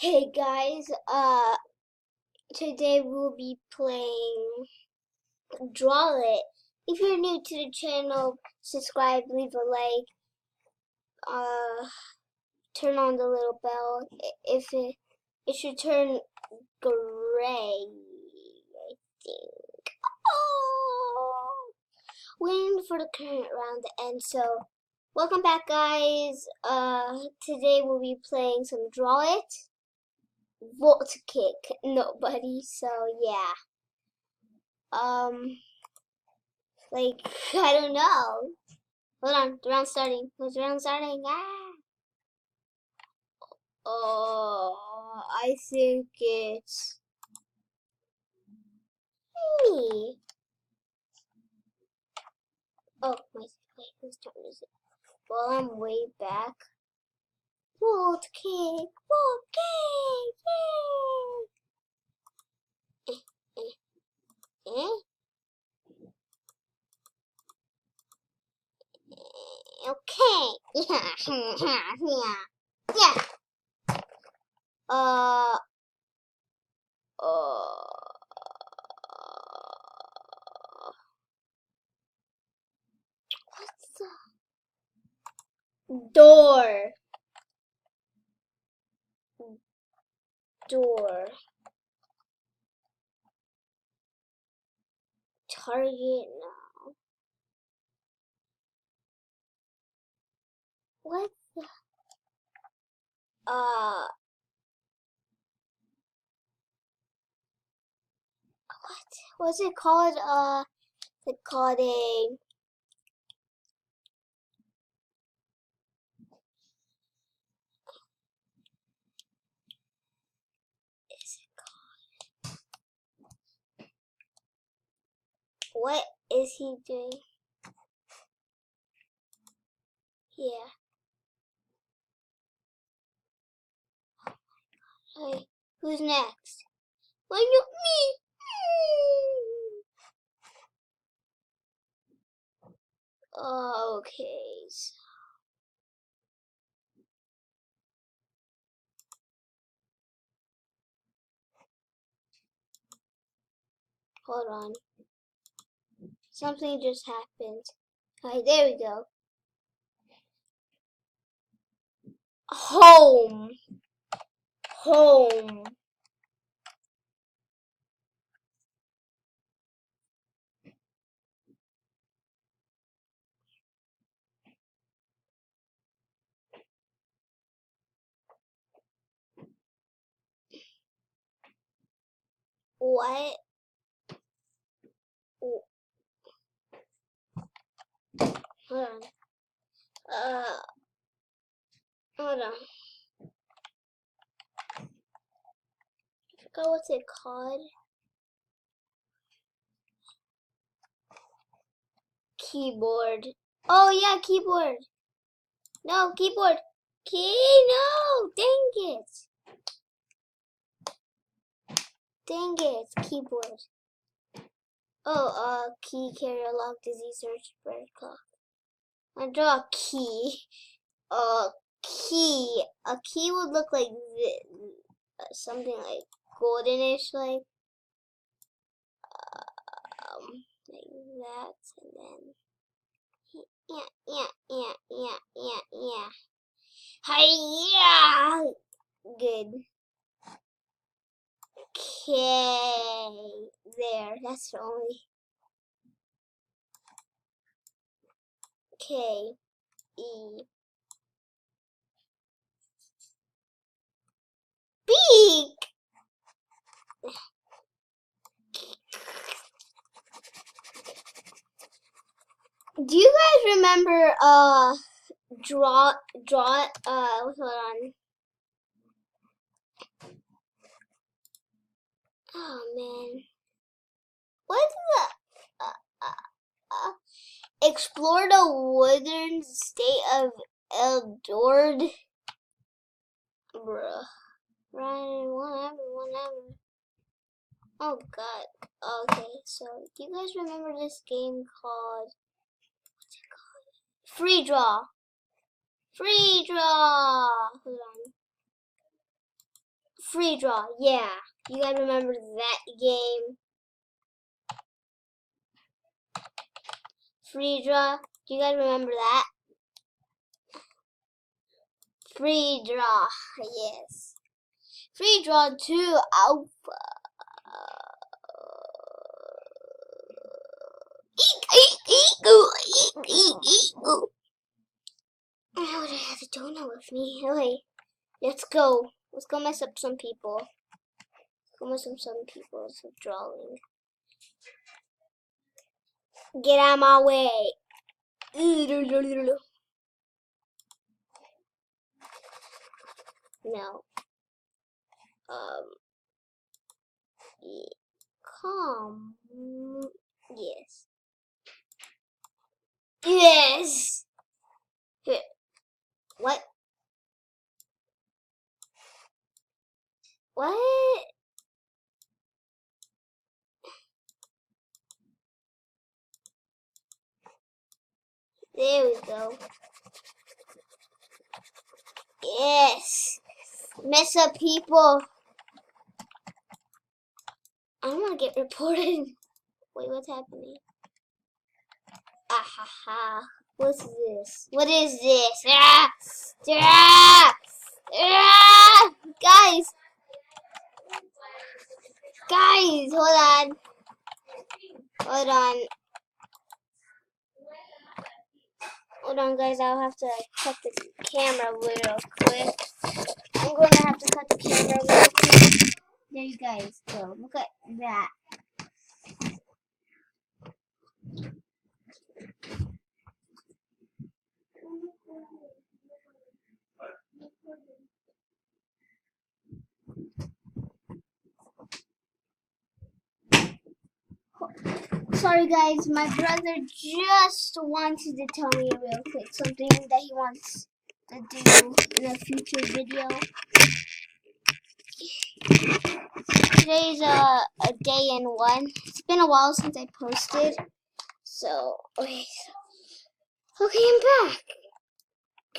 Hey guys, today we'll be playing Draw It. If you're new to the channel, subscribe, leave a like, turn on the little bell. If it should turn gray, I think. Oh, waiting for the current round to end. So, welcome back, guys. Today we'll be playing some Draw It. Volt kick nobody, so yeah. Like, I don't know. Hold on, the round's starting. The round's starting. Ah! Oh, I think it's me. Oh, wait, whose turn is it? Well, I'm way back. Volt kick! Volt kick! Yay! Okay. Yeah. Yeah. Uh. Uh. What's the door? Door. Target now. What the? What was it called? It called a. Is it called? What is he doing? Yeah. Hey, who's next? Why not me? Okay. Hold on. Something just happened. Alright, there we go. Home. Home. What? Hold on. Hold on. I forgot what's it called. Keyboard. Oh yeah, keyboard. No, keyboard. No, dang it. Dang it, keyboard. Oh, key, carrier, lock, disease, search, bird, clock. I draw a key. Key. A key would look like this, something like goldenish, like that, and then yeah. Hi-ya! Good. Okay, there. That's the only. K E beak. Do you guys remember draw hold on. Oh man. What's the explore the wooden state of Eldord? Bruh. Ryan, whatever. Oh god. Okay, so do you guys remember this game called what's it called? Free draw. Free draw. Hold on. Free draw, yeah. You guys remember that game? Free draw. Do you guys remember that? Free draw, yes. Free draw 2 alpha. I would have a donut with me. Okay, let's go. Let's go mess up some people. Let's go mess up some people's drawing. Get out of my way. No. Come. Yes. Yes. What? What? There we go. Yes. Mess up people. I don't want to get reported. Wait, what's happening? Ah ha ha. What's this? What is this? Ah! Ah! Ah! Guys! Guys, hold on. Hold on. Hold on, guys. I'll have to cut the camera real quick. I'm going to have to cut the camera real quick. There you guys go. Look at that. Sorry guys, my brother just wanted to tell me real quick something that he wants to do in a future video. Today's a day in one. It's been a while since I posted. So, okay, I'm back.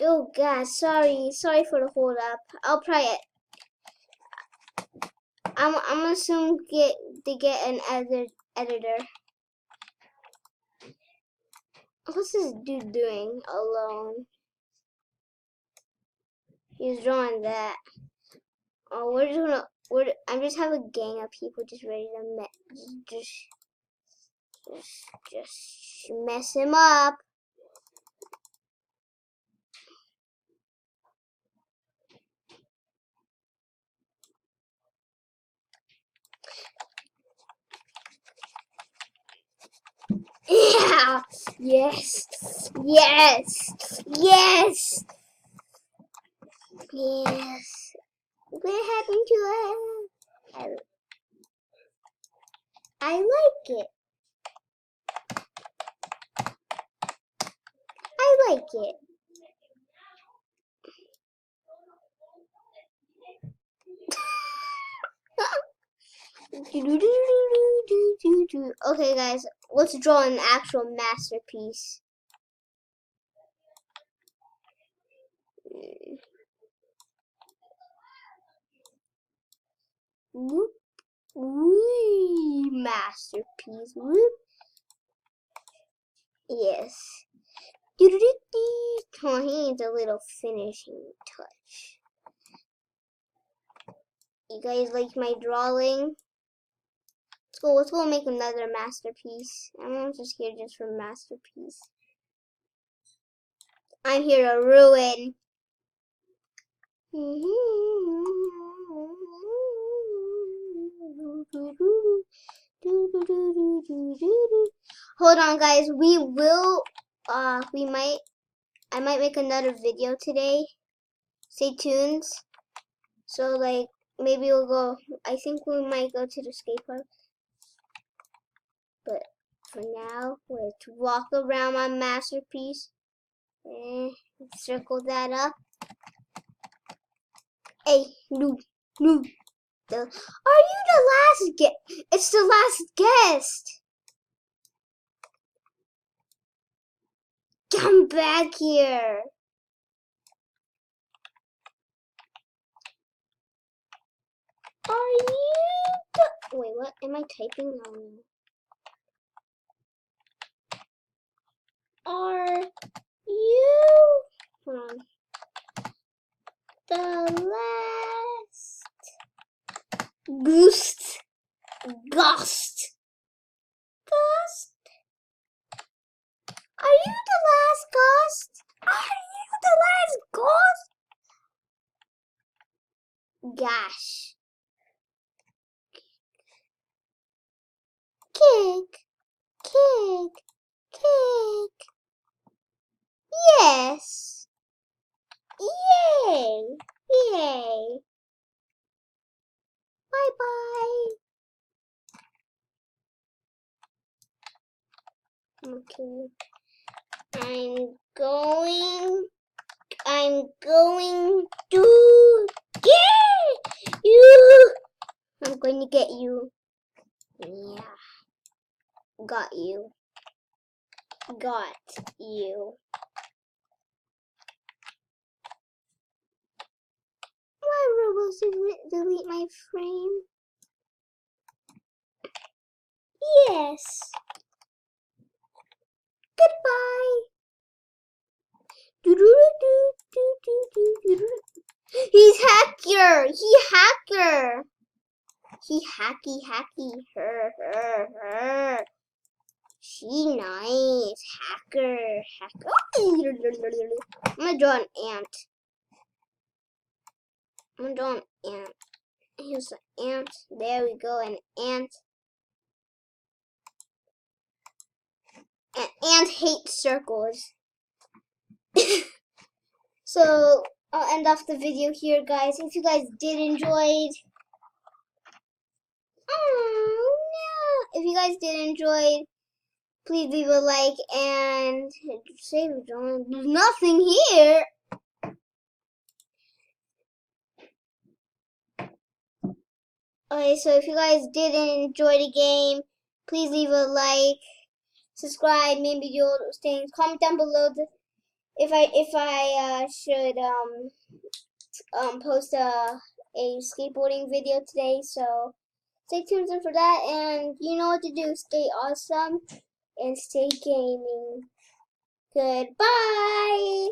Oh god, sorry for the hold up. I'll try it. I'm gonna soon get an editor. What's this dude doing alone? He's drawing that. Oh, I'm just have a gang of people just ready to just mess him up. Yeah. Yes. Yes. Yes. Yes. What happened to it? I like it. I like it. Okay, guys, let's draw an actual masterpiece. Whoop, wee, masterpiece. Whoop. Yes. Oh, he needs a little finishing touch. You guys like my drawing? Let's go make another masterpiece. I'm not just here just for masterpiece. I'm here to ruin. Hold on guys, I might make another video today. Stay tuned. So like maybe we'll go, I think we might go to the skate park. But for now, let's walk around my masterpiece and circle that up. Hey, no. Are you the last guest? It's the last guest. Come back here. Are you wait, what? Am I typing? Oh, no. Are you hold on. The last ghost. Are you the last ghost? Are you the last ghost? Gosh. Kick. Yes. Yay. Bye bye. Okay. I'm going to get you. I'm going to get you. Yeah. Got you. Why Roblox delete my frame? Yes. Goodbye. He's hacker. He hacky. Her. She nice. Hacker. I'm gonna draw an ant. Here's an ant. There we go, an ant. An ant hates circles. So I'll end off the video here, guys. If you guys did enjoy, please leave a like and save it. There's nothing here. Okay, so if you guys did enjoy the game, please leave a like, subscribe, maybe do all those things. Comment down below if I should post a skateboarding video today. So stay tuned for that, and you know what to do. Stay awesome and stay gaming. Goodbye.